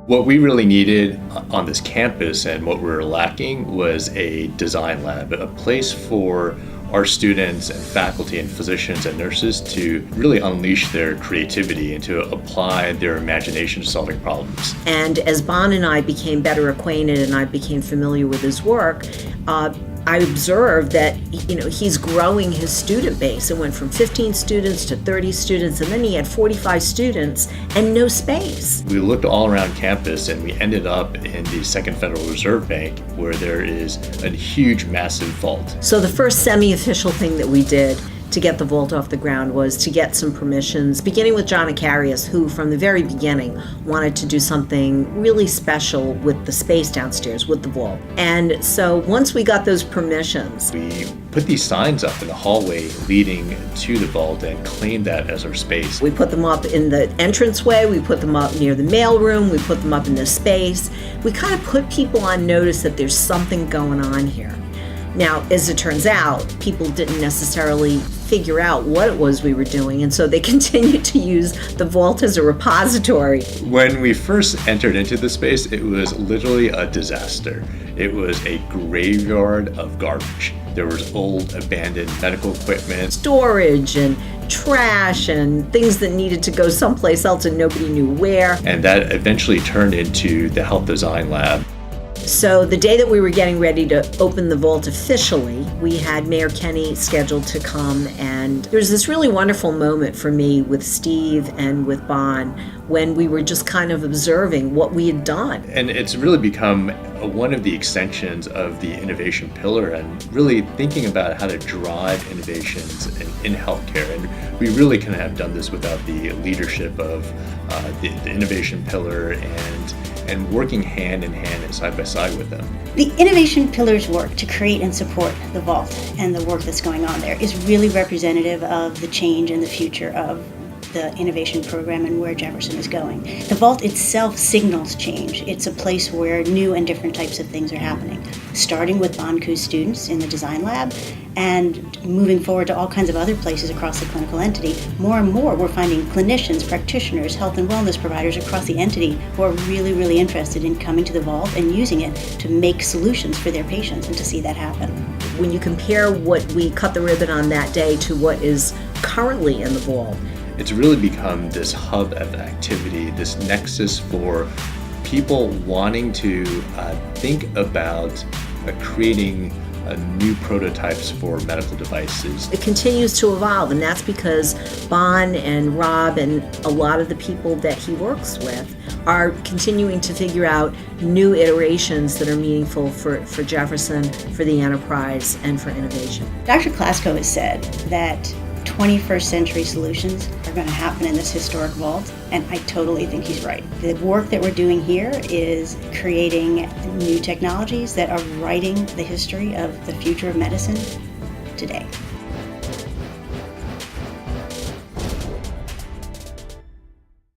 What we really needed on this campus and what we were lacking was a design lab, a place for our students and faculty and physicians and nurses to really unleash their creativity and to apply their imagination to solving problems. And as Bon and I became better acquainted and I became familiar with his work, I observed that he's growing his student base. It went from 15 students to 30 students, and then he had 45 students and no space. We looked all around campus and we ended up in the Second Federal Reserve Bank, where there is a huge, massive vault. So the first semi-official thing that we did to get the vault off the ground was to get some permissions, beginning with John Acarius, who from the very beginning wanted to do something really special with the space downstairs, with the vault. And so once we got those permissions, we put these signs up in the hallway leading to the vault and claimed that as our space. We put them up in the entranceway, we put them up near the mailroom, we put them up in the space. We kind of put people on notice that there's something going on here. Now, as it turns out, people didn't necessarily figure out what it was we were doing, and so they continued to use the vault as a repository. When we first entered into the space, it was literally a disaster. It was a graveyard of garbage. There was old, abandoned medical equipment, storage and trash and things that needed to go someplace else and nobody knew where. And that eventually turned into the Health Design Lab. So the day that we were getting ready to open the vault officially, we had Mayor Kenny scheduled to come, and there was this really wonderful moment for me with Steve and with Bon when we were just kind of observing what we had done. And it's really become one of the extensions of the innovation pillar and really thinking about how to drive innovations in healthcare. And we really couldn't have done this without the leadership of the innovation pillar and working hand in hand and side by side with them. The innovation pillar's work to create and support the vault and the work that's going on there is really representative of the change and the future of the innovation program and where Jefferson is going. The vault itself signals change. It's a place where new and different types of things are happening, starting with Bon Ku's students in the design lab and moving forward to all kinds of other places across the clinical entity. More and more, we're finding clinicians, practitioners, health and wellness providers across the entity who are really, really interested in coming to the vault and using it to make solutions for their patients and to see that happen. When you compare what we cut the ribbon on that day to what is currently in the vault, it's really become this hub of activity, this nexus for people wanting to think about creating new prototypes for medical devices. It continues to evolve, and that's because Bon and Rob and a lot of the people that he works with are continuing to figure out new iterations that are meaningful for Jefferson, for the enterprise, and for innovation. Dr. Klasko has said that 21st century solutions are going to happen in this historic vault, and I totally think he's right. The work that we're doing here is creating new technologies that are writing the history of the future of medicine today.